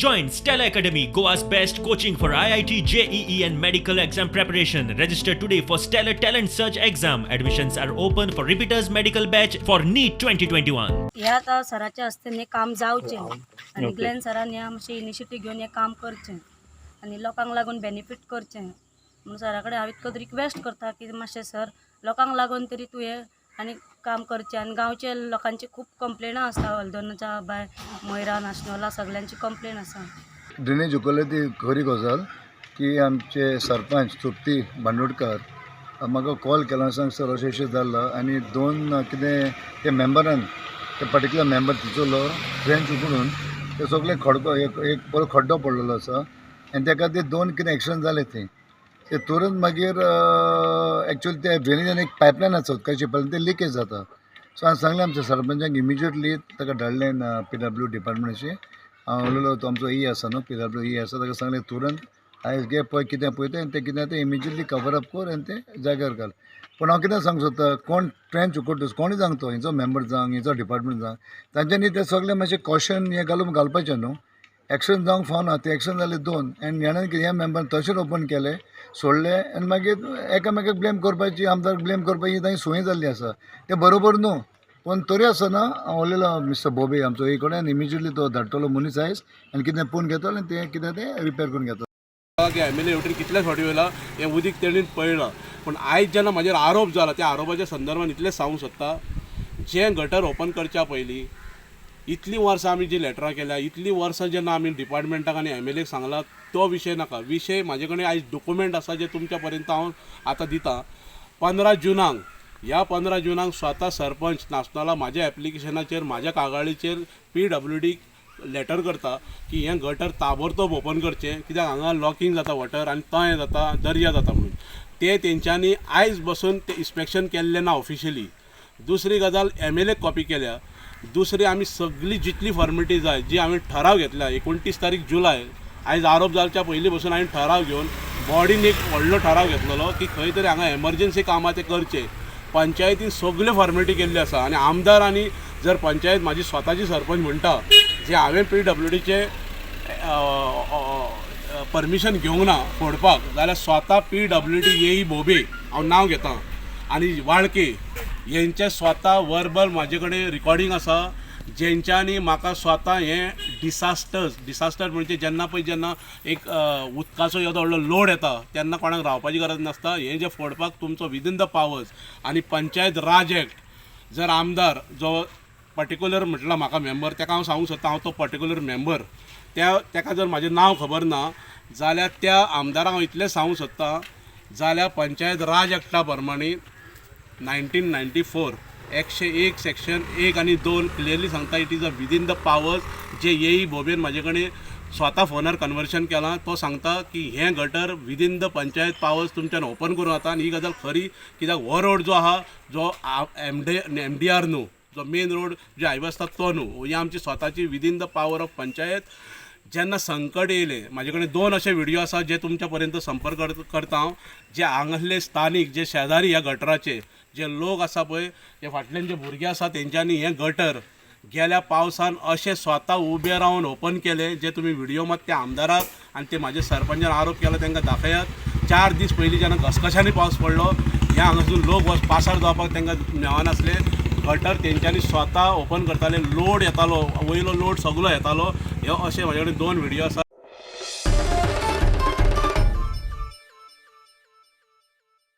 Join Stella Academy, Goa's best coaching for IIT, JEE and medical exam preparation. Register today for Stellar Talent Search exam. Admissions are open for repeaters medical batch for NEET 2021. ह्या आता सराच्या हस्ते काम जावचे आणि Glenn सरांनी आमची initiative घेऊन हे काम करचे आणि लोकांक लागून बेनिफिट करचे म्हणून सराकडे हांव इतको रिक्वेस्ट करता की मातशें सर लोकांक लागून तरी तुवें आनी काम करचें आनी गांवचे लोकांची खूब कंप्लेनां आसता हलदोनाच्या भायर मोयरा नाशनला सगळ्यांची कंप्लेन आसा. ड्रेनेज उखल्ले ती खरी गजाल की आमचे सरपंच तृप्ती बांदोडकर म्हाका कॉल केलो सांग सर अशें जाल्लो आनी दोन कितें ते मेंबरान ते पर्टिक्युलर मेंबर तिचोलो ट्रेंच उखलून ते सगळे खडको एक बरो खड्डो पडलेलो आसा आनी त्या खातीर दोन कितें एक्सिडंट जाले थंय ते तुरंत मागीर एक्चुअली ते ड्रेनेजान एक पायपलायन आसा उदकाची पळय ते लिकेज जाता. सो हांवें सांगलें आमच्या सरपंचाक इमिजिएटली ताका धाडलें PW डिपार्टमेंटाची. हांव उलयलो तो आमचो आसा न्हू PW आसा ताका सांगलें तुरंत आयज घे पळय कितें पळय तें तें कितें तें इमिजिएटली कवर अप कर आनी तें जाग्यार घाल. पूण हांव कितें सांगूं सोदता कोण ट्रेंच उखडटा कोणूय जावं तो हेचो मेंबर जावं हेचो डिपार्टमेंट जावं तांच्यांनी ते सगळें मातशें कॉशन हें घालपाचें न्हू. एक्सिडंट जावंक फावना ते एक्सिडंट जाले दोन आनी हेणें कितें ह्या मेंबरान तशेंच ओपन केलें सोडलें आनी मागीर एकामेकाक ब्लेम करपाची आमदार ब्लेम करपाची तांची संवय जाल्ली आसा. तें बरोबर न्हू. पूण तरी आसतना हांव उलयलो मिस्टर बोबे आमचो हे कडेन इमिजिएटली तो धाडटलो मनीस आयज आनी कितें पोवन घेतलो आनी तें कितें तें रिपेर करून घेतलो. MLA हेवटेन कितलेच फावटी वयला हें उदीक तेणीन पळयलां पूण आयज जेन्ना म्हाजेर आरोप जाला त्या आरोपाच्या संदर्भान इतलेंच सांगूंक सोदता जें गटर ओपन करच्या पयलीं इतलीं वर्सां आमी जी लेटरां केल्या इतलीं वर्सां जेन्ना आमी डिपार्टमेंटाक आनी MLAक सांगला तो विशय नाका. विशय म्हाजे कडेन आयज डॉक्युमेंट आसा जे तुमच्या पर्यंत हांव आतां दितां. 15 जुनाक ह्या 15 जुनाक स्वता सरपंच नासतना म्हाज्या एप्लिकेशनाचेर म्हाज्या कागाळीचेर PWD लेटर करता की हें गटर ताबडतोब ओपन करचें कित्याक हांगा लॉकिंग जाता वॉटर आनी तळें जाता दर्या जाता म्हणून ते तेंच्यांनी आयज बसून ते इन्स्पेक्शन केल्लें ना ऑफिशियली. दुसरी गजाल MLAक कॉपी केल्या. दुसरी आमी सगळी जितली फॉर्मेलिटी जाय जी हांवें ठराव घेतल्या 29 तारीख जुलय आयज आरोप जावच्या पयलीं बसून हांवें ठराव घेवन बॉडीन एक व्हडलो ठराव घेतलेलो की खंय तरी हांगा एमर्जन्सी कामां ते करचे. पंचायतीन सगल्यो फॉर्मेलिटी केल्ली आसा आनी आमदारांनी जर पंचायत म्हाजी स्वताची सरपंच म्हणटा जे हांवें PWDचे परमिशन घेवंक ना फोडपाक जाल्यार स्वता PWD येई बोबे हांव नांव घेतां आनी वाळके हेंचे स्वता वर्बल म्हाजे कडेन रिकॉर्डिंग आसा जेंच्यांनी म्हाका स्वता हें डिसास्टर म्हणजे जेन्ना एक उदकाचो येदो व्हडलो लोड येता तेन्ना कोणाक रावपाची गरज नासता हें जें फोडपाक तुमचो विदीन द पावर्स आनी पंचायत राज एक्ट जर आमदार जो पर्टिक्युलर म्हटला म्हाका मेंबर ताका हांव सांगूंक सोदता हांव तो पर्टिक्युलर मेंबर ताका जर म्हाजें नांव खबर ना जाल्यार त्या आमदाराक हांव इतलें सांगूंक सोदता जाल्यार पंचायत राज एक्टा प्रमाणे 1994 101 सेक्शन 1 आनी 2 क्लियरली सांगता it is a within the powers जे येई बोबेन म्हाजे कडेन स्वता फोनार कन्वर्शन केलां तो सांगता की हें gutter within the panchayat powers तुमच्यान ओपन करूं जाता आनी ही गजाल खरी कित्याक हो रोड जो आहा जो MDR न्हू जो मेन रोड जे हायवे आसता तो न्हू ही आमची स्वताची within the power of panchayat. जेन्ना संकट येयलें म्हाजे कडेन 2 अशे व्हिडिओ आसा जे तुमच्या पर्यंत संपर्क करता हांव जे हांगासले स्थानीक जे शेजारी ह्या गटराचे जे लोक आसा पळय जे फाटल्यान जे भुरगे आसा तेंच्यांनी हें गटर गेल्या पावसान अशें स्वता उबें रावन ओपन केलें जे तुमी व्हिडिओ मात त्या आमदाराक आनी ते म्हाजे सरपंचान आरोप केला तांकां दाखयात. 4 दीस पयलीं जेन्ना घसघशांनी पावस पडलो ह्या हांगासून लोक पासार जावपाक तांकां मेळनासले. गटर तेंच्यांनी स्वता ओपन करताले लोड येतालो वयलो लोड सगळो येतालो हे अशे म्हाजे कडेन 2 व्हिडिओ आसा.